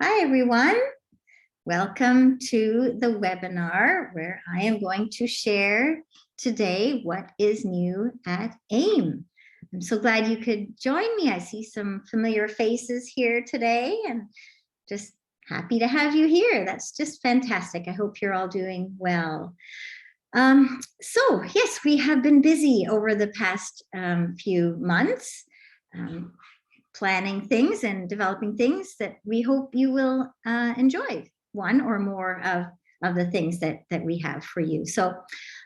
Hi, everyone. Welcome to the webinar where I am going to share today what is new at AIM. I'm so glad you could join me. I see some familiar faces here today and just happy to have you here. That's just fantastic. I hope you're all doing well. So yes, we have been busy over the past few months. Planning things and developing things that we hope you will enjoy, one or more of the things that we have for you. So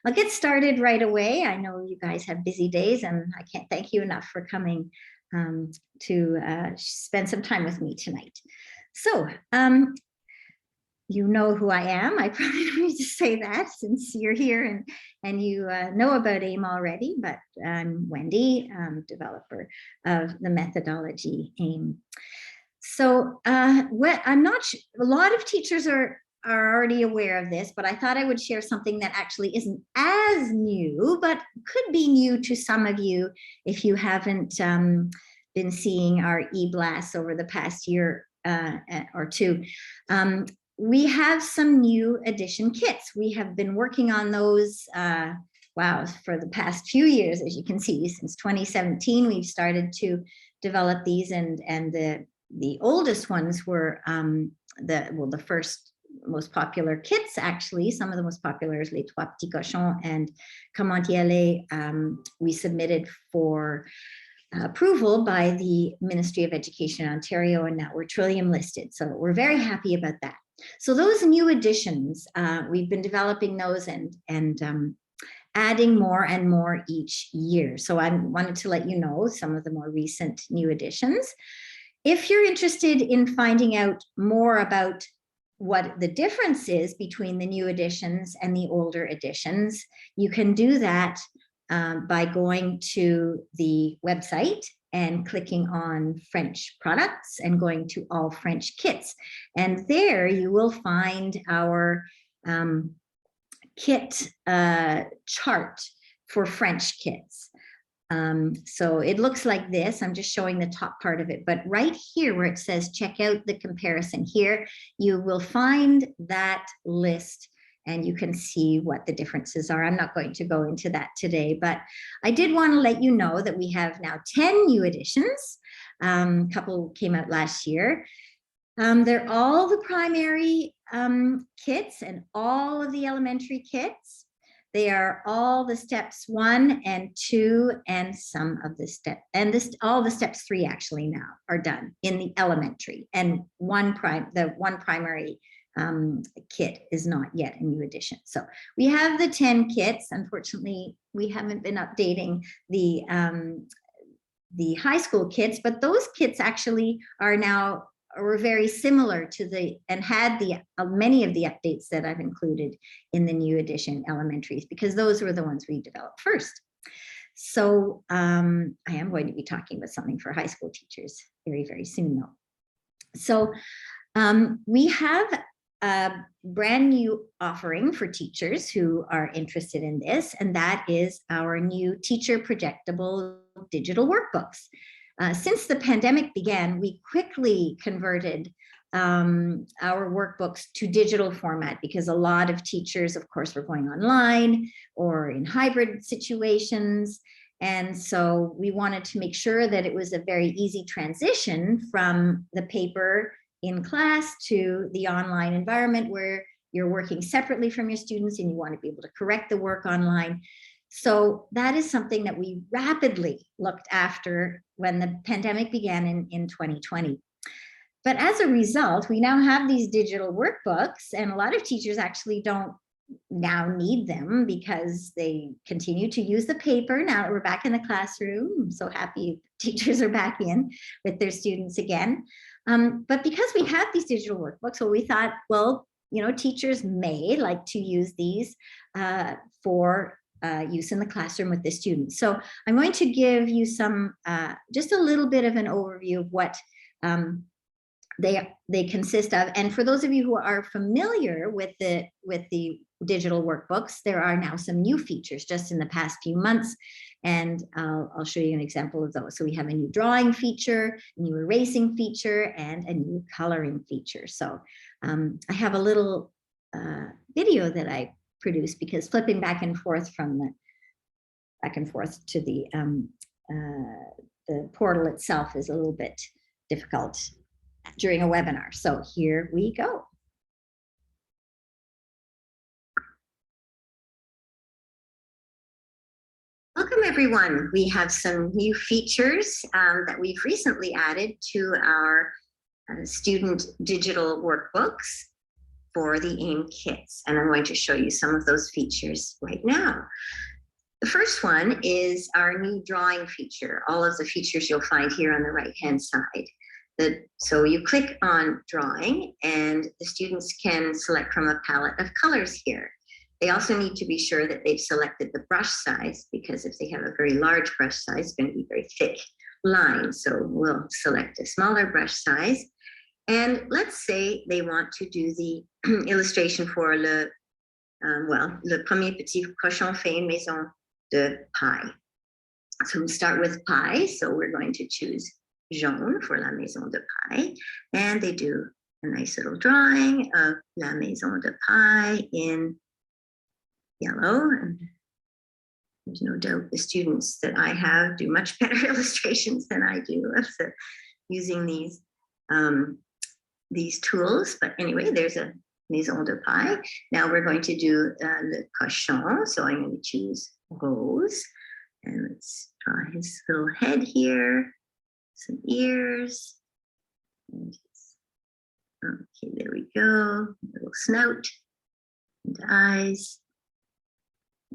I'll get started right away. I know you guys have busy days and I can't thank you enough for coming to spend some time with me tonight. So you know who I am. I probably don't need to say that since you're here and you know about AIM already, but I'm Wendy, developer of the methodology AIM. So I'm not sure, a lot of teachers are already aware of this, but I thought I would share something that actually isn't as new, but could be new to some of you if you haven't been seeing our e-blasts over the past year or two. We have some new edition kits. We have been working on those, for the past few years, as you can see. Since 2017, we've started to develop these, and the oldest ones were the first most popular kits, actually. Some of the most popular is Les Trois Petits Cochons and Comment y aller. We submitted for approval by the Ministry of Education in Ontario, and now we're Trillium listed. So we're very happy about that. So those new additions, we've been developing those and adding more and more each year. So I wanted to let you know some of the more recent new additions. If you're interested in finding out more about what the difference is between the new editions and the older editions, you can do that by going to the website and clicking on French products and going to all French kits. And there you will find our kit chart for French kits. So it looks like this. I'm just showing the top part of it, but right here where it says check out the comparison here, you will find that list and you can see what the differences are. I'm not going to go into that today, but I did want to let you know that we have now 10 new editions. A couple came out last year. They're all the primary kits and all of the elementary kits. They are all the steps 1 and 2 and some of the steps, and all the steps 3 actually now are done in the elementary, and the one primary kit is not yet a new edition. So we have the 10 kits. Unfortunately, we haven't been updating the high school kits, but those kits actually were very similar to and had many of the updates that I've included in the new edition elementaries, because those were the ones we developed first. So I am going to be talking about something for high school teachers very, very soon though. So we have a brand new offering for teachers who are interested in this, and that is our new teacher projectable digital workbooks. Since the pandemic began, we quickly converted our workbooks to digital format because a lot of teachers, of course, were going online or in hybrid situations. And so we wanted to make sure that it was a very easy transition from the paper in class to the online environment where you're working separately from your students and you want to be able to correct the work online. So that is something that we rapidly looked after when the pandemic began in 2020. But as a result, we now have these digital workbooks, and a lot of teachers actually don't now need them because they continue to use the paper. Now that we're back in the classroom, I'm so happy teachers are back in with their students again. But because we have these digital workbooks, so we thought, well, teachers may like to use these for use in the classroom with the students. So I'm going to give you some, just a little bit of an overview of what they consist of, and for those of you who are familiar with the digital workbooks, there are now some new features just in the past few months, and I'll show you an example of those. So we have a new drawing feature, a new erasing feature, and a new coloring feature. So I have a little video that I produced, because flipping back and forth to the portal itself is a little bit difficult during a webinar. So here we go. Welcome everyone. We have some new features that we've recently added to our student digital workbooks for the AIM kits. And I'm going to show you some of those features right now. The first one is our new drawing feature. All of the features you'll find here on the right-hand side. So you click on drawing and the students can select from a palette of colors here. They also need to be sure that they've selected the brush size, because if they have a very large brush size, it's going to be very thick lines. So we'll select a smaller brush size. And let's say they want to do the illustration for le premier petit cochon fait une maison de paille. So we start with pie. So we're going to choose jaune for la maison de paille. And they do a nice little drawing of la maison de paille in yellow. And there's no doubt the students that I have do much better illustrations than I do of using these tools. But anyway, there's a maison de paille. Now we're going to do le cochon. So I'm going to choose rose. And let's draw his little head here, some ears. Okay, there we go. Little snout and eyes.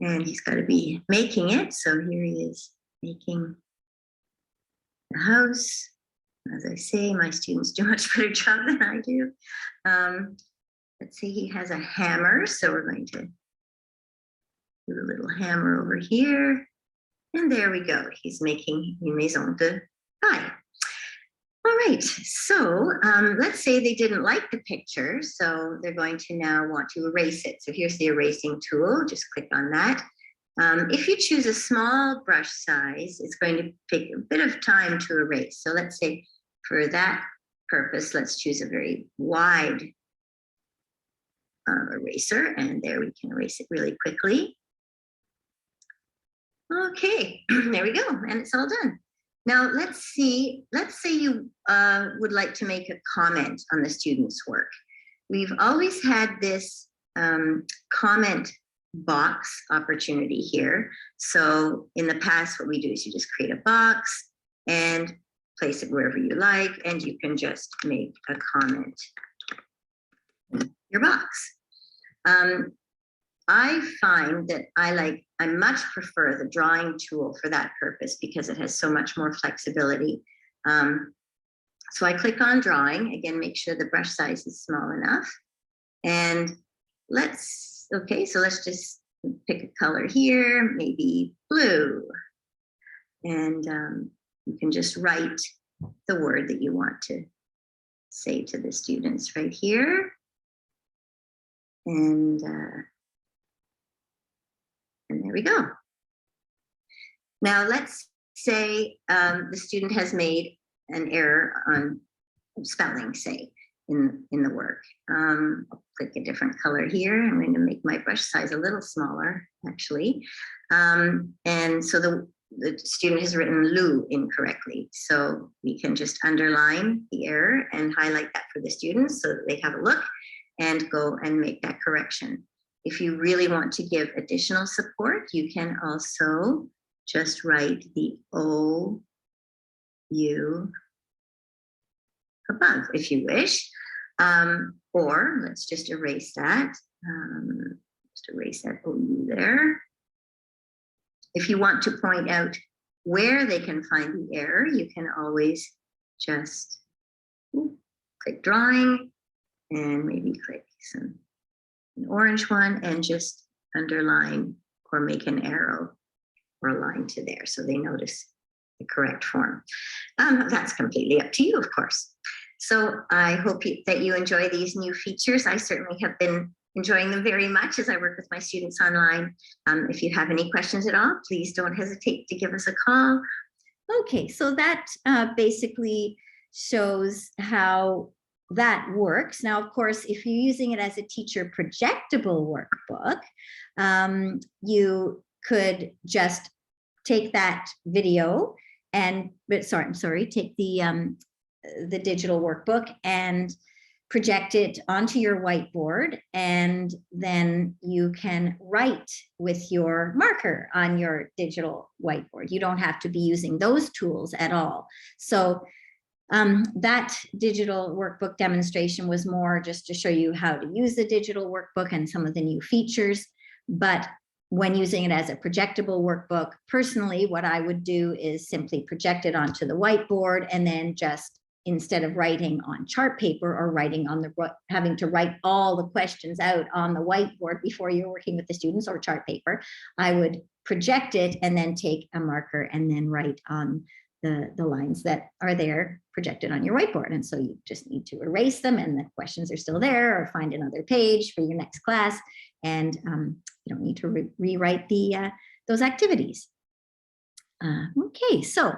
And he's got to be making it. So here he is making the house. As I say, my students do a much better job than I do. Let's see, he has a hammer. So we're going to do a little hammer over here. And there we go. He's making une maison de paille. All right, so let's say they didn't like the picture, so they're going to now want to erase it. So here's the erasing tool, just click on that. If you choose a small brush size, it's going to take a bit of time to erase. So let's say for that purpose, let's choose a very wide eraser, and there we can erase it really quickly. Okay, there we go, and it's all done. Now let's say you would like to make a comment on the student's work. We've always had this comment box opportunity here. So in the past, what we do is you just create a box and place it wherever you like, and you can just make a comment in your box. I find that I much prefer the drawing tool for that purpose, because it has so much more flexibility. So I click on drawing, again, make sure the brush size is small enough. And let's just pick a color here, maybe blue. And you can just write the word that you want to say to the students right here. And there we go. Now let's say the student has made an error on spelling, say, in the work. I'll click a different color here. I'm going to make my brush size a little smaller, actually. And so the student has written Lou incorrectly. So we can just underline the error and highlight that for the students so that they have a look and go and make that correction. If you really want to give additional support, you can also just write the OU above if you wish. Or let's just erase that. Just erase that OU there. If you want to point out where they can find the error, you can always just click drawing and maybe click an orange one and just underline or make an arrow or a line to there so they notice the correct form. That's completely up to you, of course. So I hope that you enjoy these new features. I certainly have been enjoying them very much as I work with my students online. If you have any questions at all, please don't hesitate to give us a call. Okay, so that basically shows how that works. Now, of course, if you're using it as a teacher projectable workbook, you could just take that video and, take the digital workbook and project it onto your whiteboard, and then you can write with your marker on your digital whiteboard. You don't have to be using those tools at all. So that digital workbook demonstration was more just to show you how to use the digital workbook and some of the new features. But when using it as a projectable workbook, personally, what I would do is simply project it onto the whiteboard, and then just, instead of writing on chart paper or writing on having to write all the questions out on the whiteboard before you're working with the students or chart paper, I would project it and then take a marker and then write on the lines that are there projected on your whiteboard. And so you just need to erase them and the questions are still there, or find another page for your next class. And you don't need to rewrite those activities. Okay, so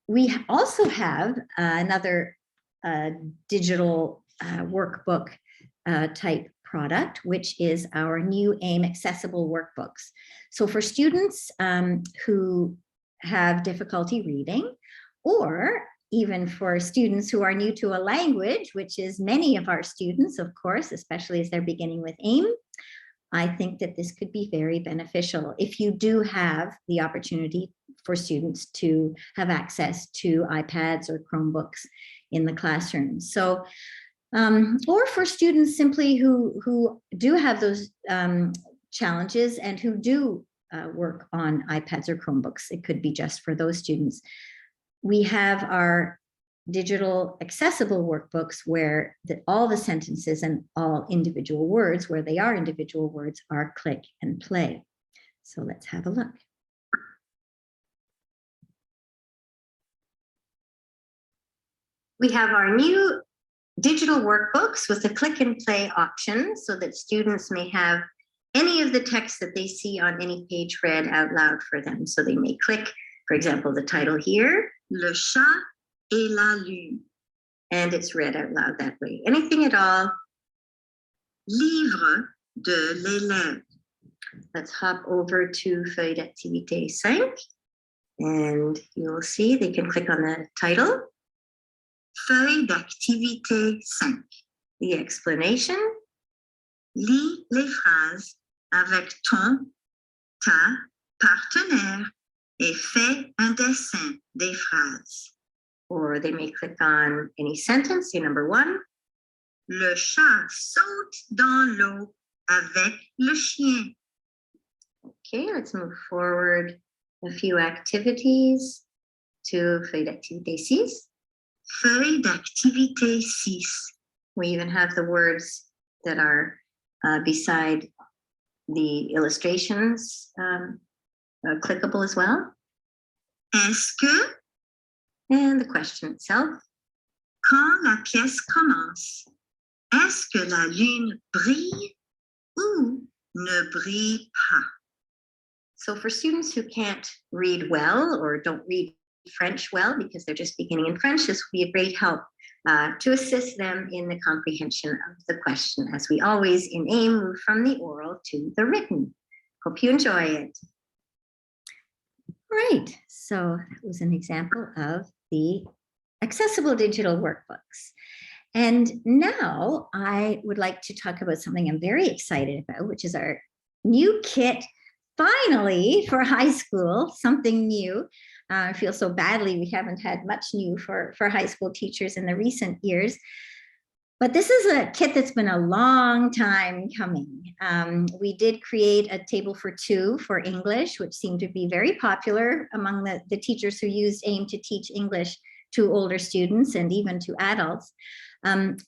we also have another digital workbook type product, which is our new AIM accessible workbooks. So for students who have difficulty reading, or even for students who are new to a language, which is many of our students, of course, especially as they're beginning with AIM, I think that this could be very beneficial if you do have the opportunity for students to have access to iPads or Chromebooks in the classroom. So, or for students simply who do have those challenges and who do work on iPads or Chromebooks. It could be just for those students. We have our digital accessible workbooks where all the sentences and all individual words, where they are individual words, are click and play. So let's have a look. We have our new digital workbooks with a click and play option so that students may have any of the text that they see on any page read out loud for them. So they may click, for example, the title here, Le chat et la lune, and it's read out loud that way. Anything at all. Livre de l'élève. Let's hop over to Feuille d'activité 5, and you'll see they can click on the title. Feuille d'activité 5. The explanation. Lis les phrases avec ton, ta partenaire et fais un dessin des phrases. Or they may click on any sentence. See number 1. Le chat saute dans l'eau avec le chien. Okay, let's move forward a few activities to Feuille d'activité 6. Feuille d'activité 6. We even have the words that are beside the illustrations clickable as well. Est-ce que, and the question itself. Quand la pièce commence, est-ce que la lune brille ou ne brille pas? So for students who can't read well or don't read French well because they're just beginning in French, this will be a great help to assist them in the comprehension of the question, as we always in AIM move from the oral to the written. Hope you enjoy it. All right, so that was an example of the accessible digital workbooks. And now I would like to talk about something I'm very excited about, which is our new kit, finally, for high school, something new. I feel so badly we haven't had much new for high school teachers in the recent years. But this is a kit that's been a long time coming. We did create a table for two for English, which seemed to be very popular among the teachers who used AIM to teach English to older students and even to adults.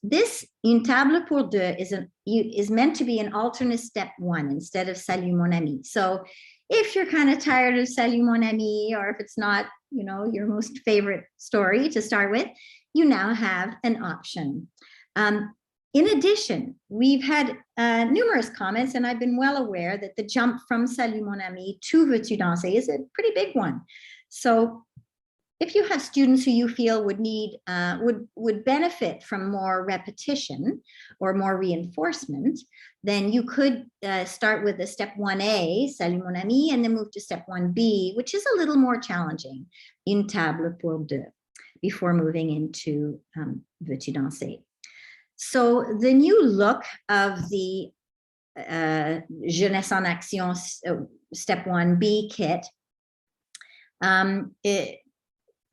This Une table pour deux is meant to be an alternate step 1 instead of Salut mon ami. So If you're kind of tired of Salut Mon Ami, or if it's not, you know, your most favorite story to start with, you now have an option. In addition, we've had numerous comments, and I've been well aware that the jump from Salut Mon Ami to Veux-tu danser is a pretty big one. So if you have students who you feel would need, would benefit from more repetition or more reinforcement, then you could start with the step 1A, Salut Mon Ami, and then move to step 1B, which is a little more challenging, Une table pour deux, before moving into Veux-tu danser. So the new look of the Jeunesse en Action step 1B kit, it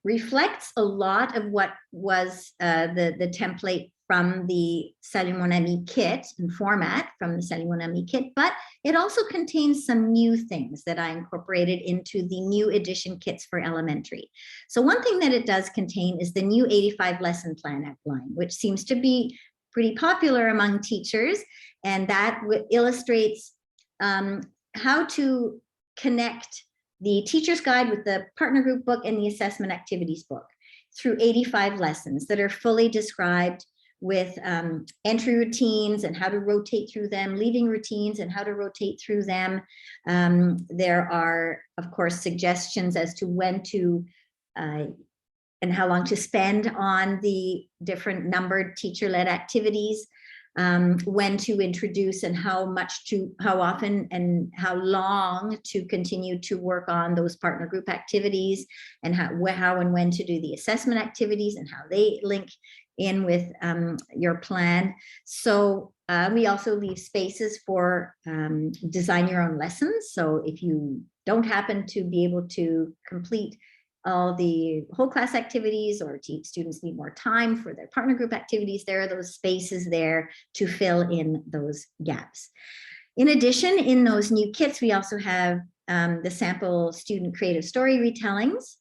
reflects a lot of what was the template from the Salut Mon Ami kit and format from the Salut Mon Ami kit, but it also contains some new things that I incorporated into the new edition kits for elementary. So one thing that it does contain is the new 85 lesson plan outline, which seems to be pretty popular among teachers, and that illustrates how to connect the teacher's guide with the partner group book and the assessment activities book through 85 lessons that are fully described with entry routines and how to rotate through them, leaving routines and how to rotate through them. There are, of course, suggestions as to when to and how long to spend on the different numbered teacher-led activities, when to introduce and how often and how long to continue to work on those partner group activities, and how and when to do the assessment activities and how they link in with your plan. So we also leave spaces for design your own lessons. So if you don't happen to be able to complete all the whole class activities, or students need more time for their partner group activities, there are those spaces there to fill in those gaps. In addition, in those new kits, we also have the sample student creative story retellings,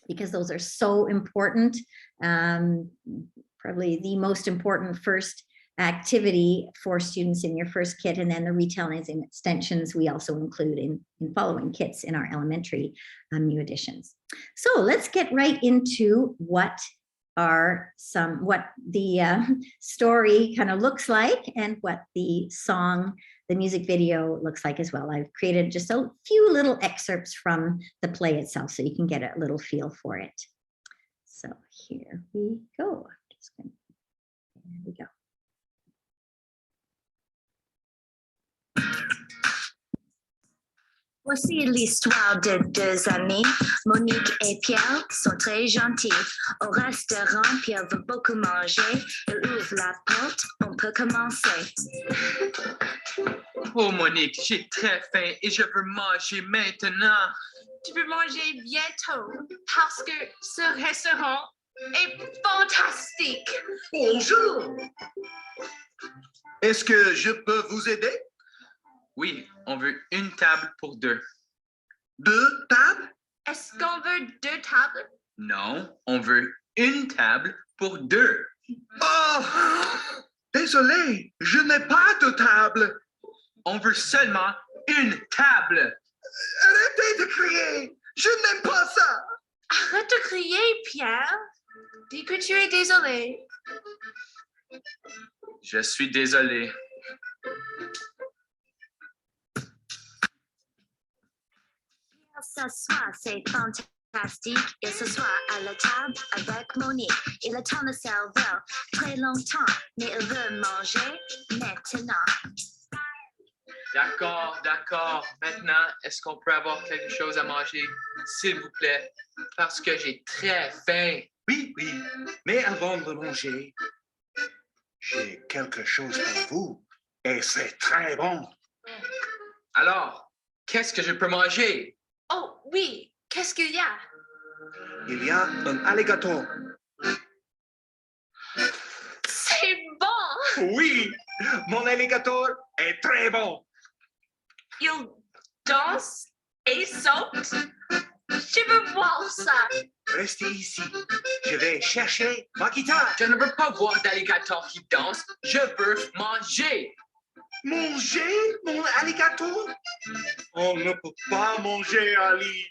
because those are so important. Probably the most important first activity for students in your first kit, and then the retellings and extensions we also include in following kits in our elementary new additions. So let's get right into what the story kind of looks like, and what the song, the music video looks like as well. I've created just a few little excerpts from the play itself so you can get a little feel for it. So here we go. There we go. Voici l'histoire de deux amis, Monique et Pierre, sont très gentils. Au restaurant, Pierre veut beaucoup manger. Il ouvre la porte, on peut commencer. Oh Monique, j'ai très faim et je veux manger maintenant. Tu peux manger bientôt parce que ce restaurant est fantastique. Bonjour. Est-ce que je peux vous aider? Oui, on veut une table pour deux. Deux tables? Est-ce qu'on veut deux tables? Non, on veut une table pour deux. Oh, désolé, je n'ai pas de table. On veut seulement une table. Arrêtez de crier, je n'aime pas ça. Arrête de crier, Pierre. Dis que tu es désolé. Je suis désolé. S'assoit, c'est fantastique. Il s'assoit à la table avec Monique. Il attend le serveur très longtemps, mais il veut manger maintenant. D'accord, d'accord. Maintenant, est-ce qu'on peut avoir quelque chose à manger, s'il vous plaît? Parce que j'ai très faim. Oui, oui, mais avant de manger, j'ai quelque chose pour vous et c'est très bon. Alors, qu'est-ce que je peux manger? Oh oui, qu'est-ce qu'il y a? Il y a un alligator. C'est bon! Oui, mon alligator est très bon. Il danse et saute. Je veux voir ça. Restez ici, je vais chercher ma guitare. Je ne veux pas voir d'alligator qui danse. Je veux manger. Manger mon alligator? On ne peut pas manger Ali.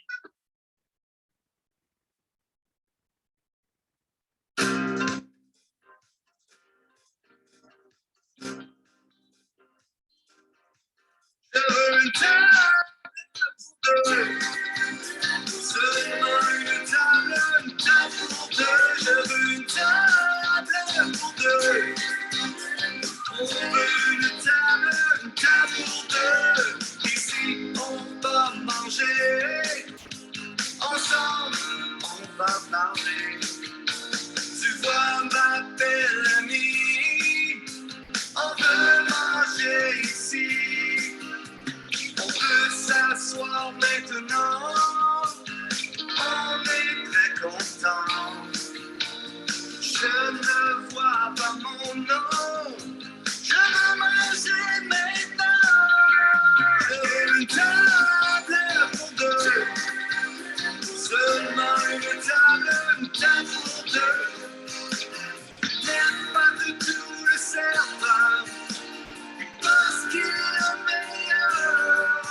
Je veux une table pour deux. Seulement une table pour deux. Je veux une table pour deux. On veut une table pour deux. Ici, on va manger. Ensemble, on va parler. Tu vois, ma belle amie, on veut manger ici. On peut s'asseoir maintenant. On est très content. Je ne vois pas mon nom. Je veux manger maintenant. Je veux une table pour deux. Seulement une table pour deux. N'aime pas du tout le serveur. Parce qu'il est le meilleur.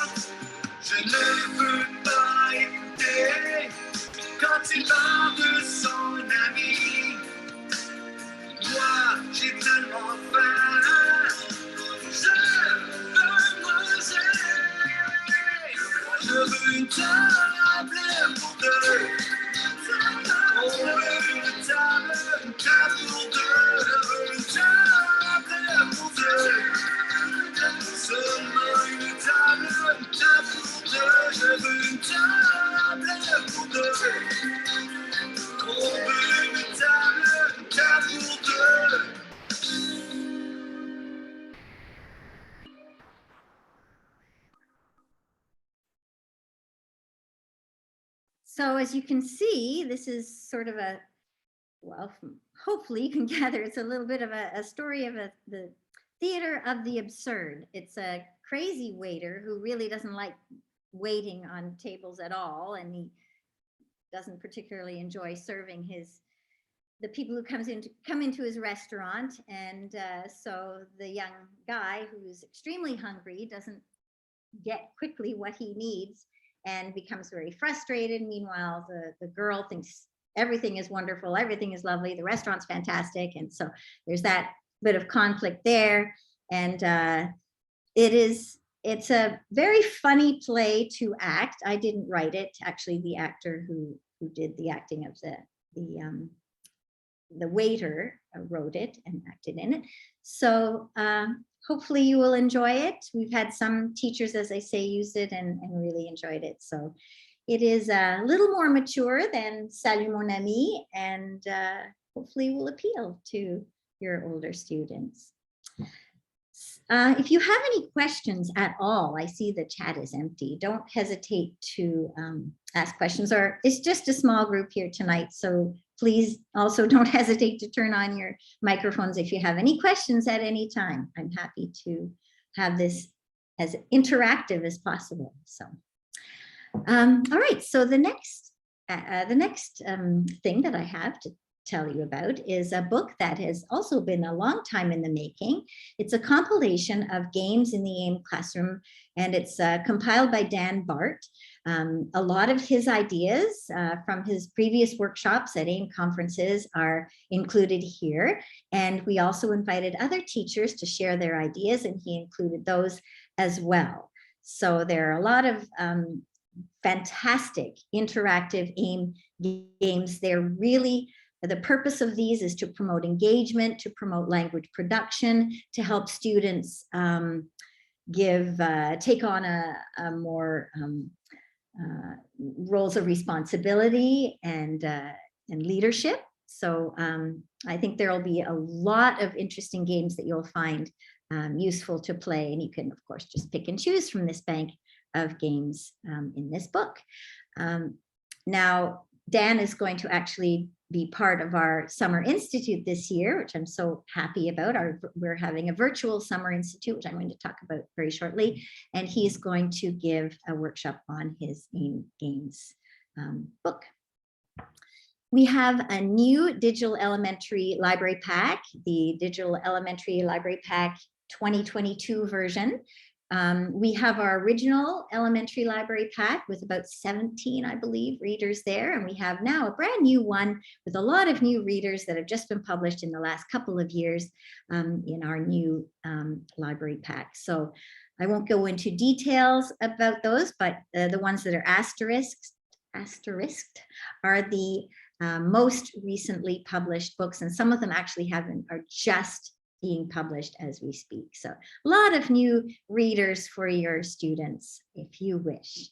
Je ne veux pas écouter quand il parle de son ami. Moi, j'ai tellement faim. Je veux manger. Je veux une table pour deux. On veut une table pour deux. Je veux une table pour deux. Seulement une table pour deux. Je veux une table pour deux. On veut une table pour deux. So as you can see, this is sort of a, well, hopefully you can gather it's a little bit of a story of the theater of the absurd. It's a crazy waiter who really doesn't like waiting on tables at all, and he doesn't particularly enjoy serving the people who come into his restaurant. And so the young guy, who's extremely hungry, doesn't get quickly what he needs and becomes very frustrated. Meanwhile, the girl thinks everything is wonderful, everything is lovely, the restaurant's fantastic. And so there's that bit of conflict there. And it's a very funny play to act. I didn't write it. Actually, the actor who did the acting of the waiter wrote it and acted in it. So hopefully you will enjoy it. We've had some teachers, as I say, use it and really enjoyed it. So it is a little more mature than Salut mon ami, and hopefully will appeal to your older students. If you have any questions at all, I see the chat is empty. Don't hesitate to ask questions, or it's just a small group here tonight. So please also don't hesitate to turn on your microphones if you have any questions at any time. I'm happy to have this as interactive as possible. So, all right. So the next thing that I have to tell you about is a book that has also been a long time in the making. It's a compilation of games in the AIM classroom, and it's compiled by Dan Bart. A lot of his ideas from his previous workshops at AIM conferences are included here. And we also invited other teachers to share their ideas, and he included those as well. So there are a lot of fantastic interactive AIM games. They're really, the purpose of these is to promote engagement, to promote language production, to help students take on a more roles of responsibility and leadership. So I think there will be a lot of interesting games that you'll find useful to play. And you can, of course, just pick and choose from this bank of games in this book. Now, Dan is going to actually be part of our Summer Institute this year, which I'm so happy about. We're having a virtual Summer Institute, which I'm going to talk about very shortly. And he's going to give a workshop on his AIM Games book. We have a new digital elementary library pack, the Digital Elementary Library Pack 2022 version. We have our original elementary library pack with about 17, I believe, readers there. And we have now a brand new one with a lot of new readers that have just been published in the last couple of years in our new library pack. So I won't go into details about those, but the ones that are asterisked are the most recently published books. And some of them actually are just being published as we speak. So a lot of new readers for your students, if you wish.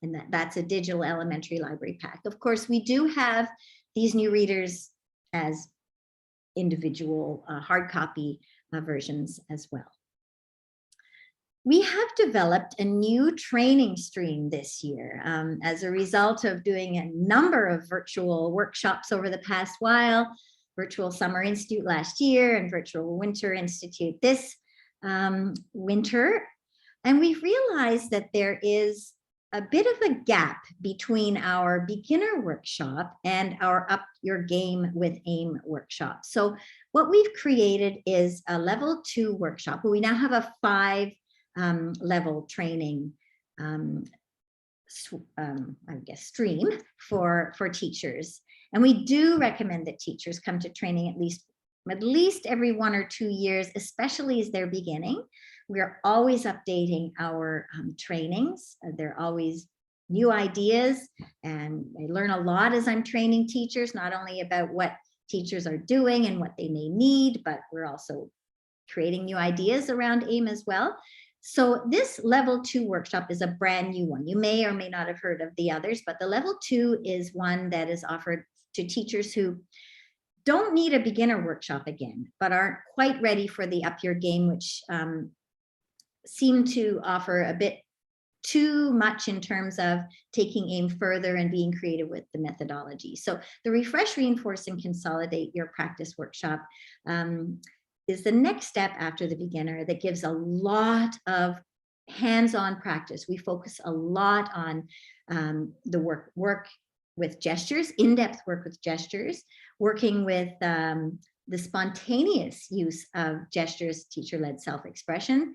And that's a digital elementary library pack. Of course, we do have these new readers as individual hard copy versions as well. We have developed a new training stream this year as a result of doing a number of virtual workshops over the past while. Virtual Summer Institute last year and Virtual Winter Institute this winter. And we've realized that there is a bit of a gap between our beginner workshop and our Up Your Game with AIM workshop. So what we've created is a level 2 workshop, but we now have a 5 level training I guess stream for teachers. And we do recommend that teachers come to training at least every 1 or 2 years, especially as they're beginning. We're always updating our trainings. There are always new ideas, and I learn a lot as I'm training teachers, not only about what teachers are doing and what they may need, but we're also creating new ideas around AIM as well. So this level 2 workshop is a brand new one. You may or may not have heard of the others, but the level 2 is one that is offered to teachers who don't need a beginner workshop again, but aren't quite ready for the Up Your Game, which seem to offer a bit too much in terms of taking AIM further and being creative with the methodology. So the Refresh, Reinforce, and Consolidate Your Practice workshop is the next step after the beginner that gives a lot of hands-on practice. We focus a lot on the work with gestures, in-depth work with gestures, working with the spontaneous use of gestures, teacher-led self-expression,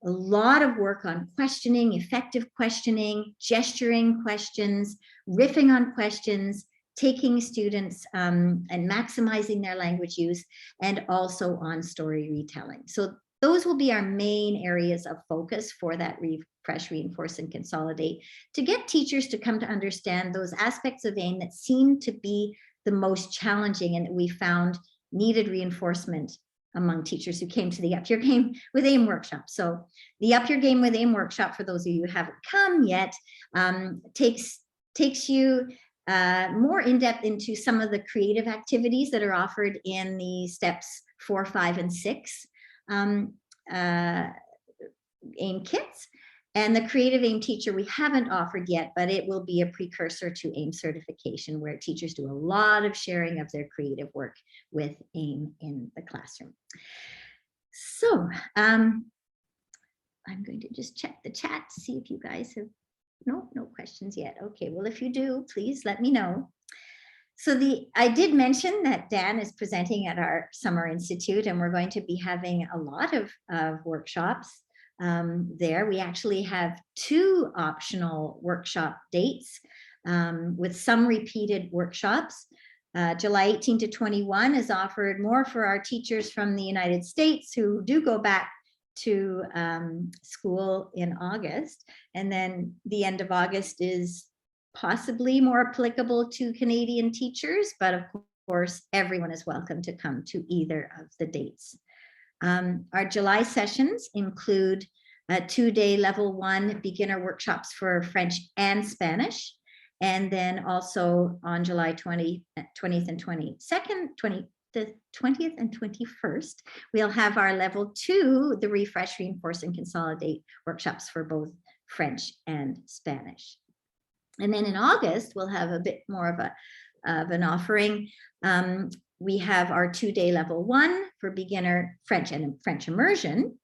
a lot of work on questioning, effective questioning, gesturing questions, riffing on questions, taking students and maximizing their language use, and also on story retelling. So those will be our main areas of focus for that Refresh, Reinforce, and Consolidate, to get teachers to come to understand those aspects of AIM that seem to be the most challenging and that we found needed reinforcement among teachers who came to the Up Your Game with AIM workshop. So the Up Your Game with AIM workshop, for those of you who haven't come yet, takes you more in depth into some of the creative activities that are offered in the steps 4, 5, and 6 AIM kits. And the Creative AIM Teacher we haven't offered yet, but it will be a precursor to AIM certification, where teachers do a lot of sharing of their creative work with AIM in the classroom. So I'm going to just check the chat to see if you guys have, no questions yet. Okay, well, if you do, please let me know. So I did mention that Dan is presenting at our Summer Institute, and we're going to be having a lot of workshops there. We actually have 2 optional workshop dates with some repeated workshops. July 18 to 21 is offered more for our teachers from the United States who do go back to school in August. And then the end of August is possibly more applicable to Canadian teachers, but of course, everyone is welcome to come to either of the dates. Our July sessions include a 2-day level 1 beginner workshops for French and Spanish. And then also on July 20th and 22nd, the 20th and 21st, we'll have our level 2, the Refresh, Reinforce, and Consolidate workshops for both French and Spanish. And then in August, we'll have a bit more of an offering. We have our 2-day level 1 for beginner French and French immersion,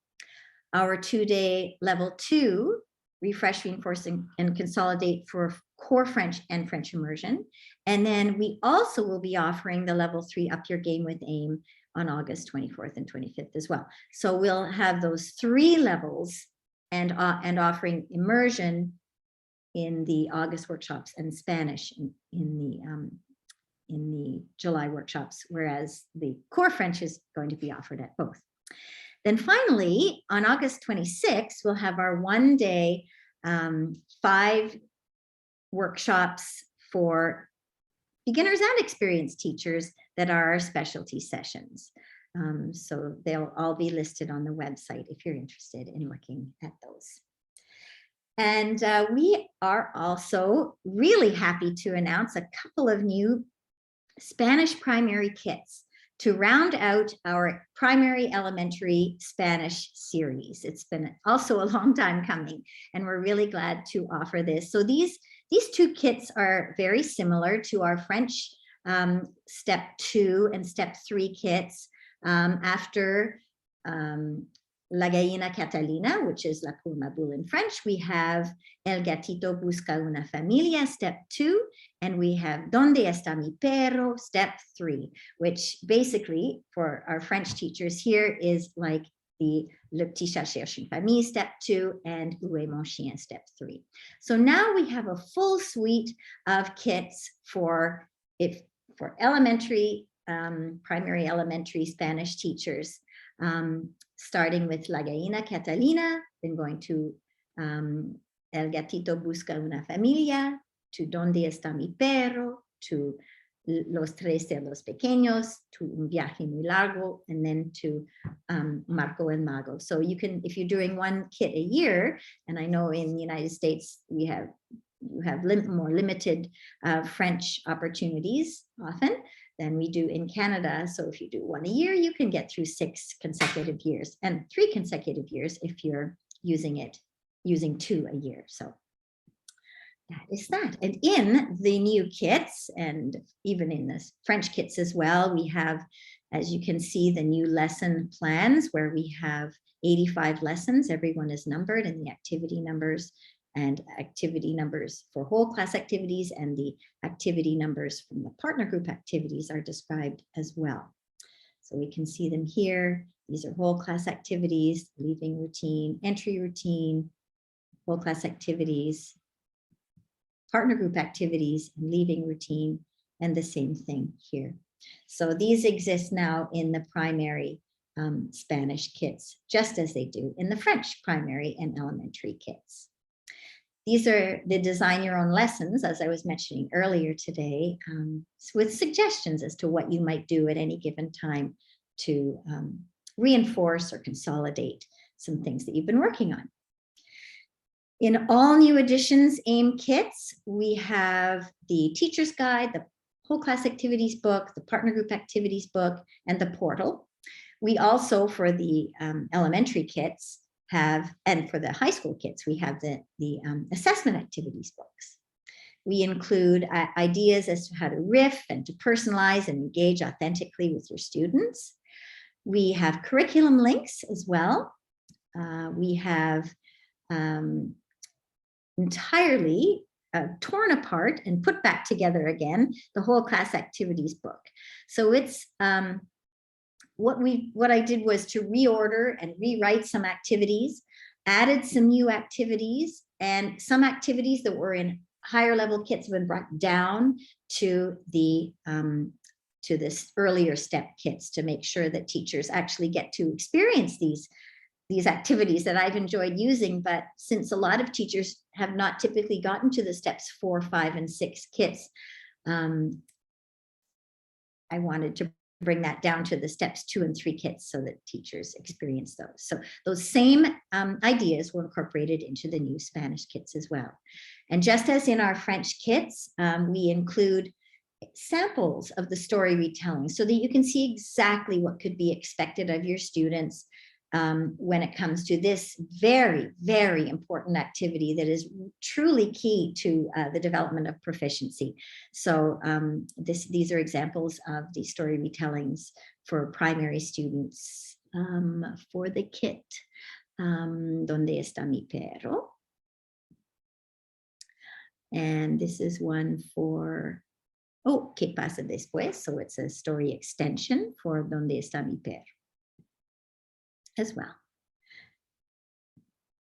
our 2-day level 2, Refresh, Reinforce, and Consolidate for core French and French immersion. And then we also will be offering the level 3 Up Your Game with AIM on August 24th and 25th as well. So we'll have those 3 levels and offering immersion in the August workshops and Spanish in the July workshops, whereas the core French is going to be offered at both. Then finally, on August 26th, we'll have our one-day 5 workshops for beginners and experienced teachers that are our specialty sessions. So they'll all be listed on the website if you're interested in looking at those. And we are also really happy to announce a couple of new Spanish primary kits to round out our primary elementary Spanish series. It's been also a long time coming, and we're really glad to offer this. So these 2 kits are very similar to our French step 2 and step 3 kits. After La Gallina Catalina, which is La Poule ma boule in French, we have El Gatito Busca una Familia, step 2, and we have Donde está mi perro, step 3, which basically for our French teachers here is like the Le Petit Chat cherche une famille, step 2, and Où est mon chien, step 3. So now we have a full suite of kits for elementary, primary elementary Spanish teachers, starting with La Gallina Catalina, then going to El Gatito Busca una Familia, to Donde está mi perro, to Los Tres Cerdos Pequeños, to Un Viaje Muy Largo, and then to Marco el Mago. So you can, if you're doing one kit a year, and I know in the United States you have more limited French opportunities often than we do in Canada. So if you do one a year, you can get through 6 consecutive years, and 3 consecutive years if you're using 2 a year. So that is that. And in the new kits, and even in the French kits as well, we have, as you can see, the new lesson plans where we have 85 lessons. Everyone is numbered, and the activity numbers for whole class activities and the activity numbers from the partner group activities are described as well. So we can see them here. These are whole class activities, leaving routine, entry routine, whole class activities, partner group activities, and leaving routine, and the same thing here. So these exist now in the primary Spanish kits, just as they do in the French primary and elementary kits. These are the design your own lessons, as I was mentioning earlier today, with suggestions as to what you might do at any given time to reinforce or consolidate some things that you've been working on. In all new editions AIM kits, we have the teacher's guide, the whole class activities book, the partner group activities book, and the portal. We also, for the elementary kits, and for the high school kits, we have the assessment activities books. We include ideas as to how to riff and to personalize and engage authentically with your students. We have curriculum links as well. We have entirely torn apart and put back together again the whole class activities book. So it's what I did was to reorder and rewrite some activities, added some new activities, and some activities that were in higher level kits have been brought down to the to this earlier step kits to make sure that teachers actually get to experience these activities that I've enjoyed using. But since a lot of teachers have not typically gotten to the steps 4, 5, and 6 kits, I wanted to bring that down to the steps 2 and 3 kits so that teachers experience those. So those same ideas were incorporated into the new Spanish kits as well. And just as in our French kits, we include samples of the story retelling so that you can see exactly what could be expected of your students when it comes to this very, very important activity that is truly key to the development of proficiency. So these are examples of the story retellings for primary students for the kit. Donde está mi perro? And this is one for, oh, ¿qué pasa después? So it's a story extension for Donde está mi perro as well.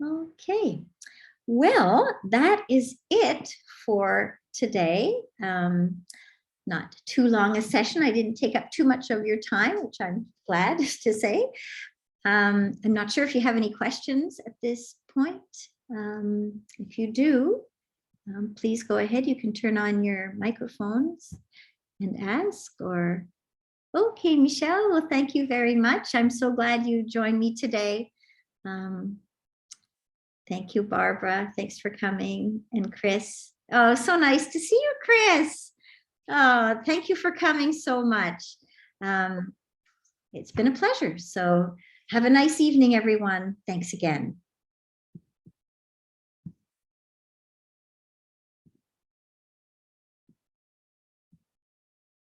Okay. Well, that is it for today. Not too long a session. I didn't take up too much of your time, which I'm glad to say. I'm not sure if you have any questions at this point. If you do, please go ahead. You can turn on your microphones and ask. Or okay, Michelle, well, thank you very much. I'm so glad you joined me today. Thank you, Barbara. Thanks for coming. And Chris. Oh, so nice to see you, Chris. Oh, thank you for coming so much. It's been a pleasure. So have a nice evening, everyone. Thanks again.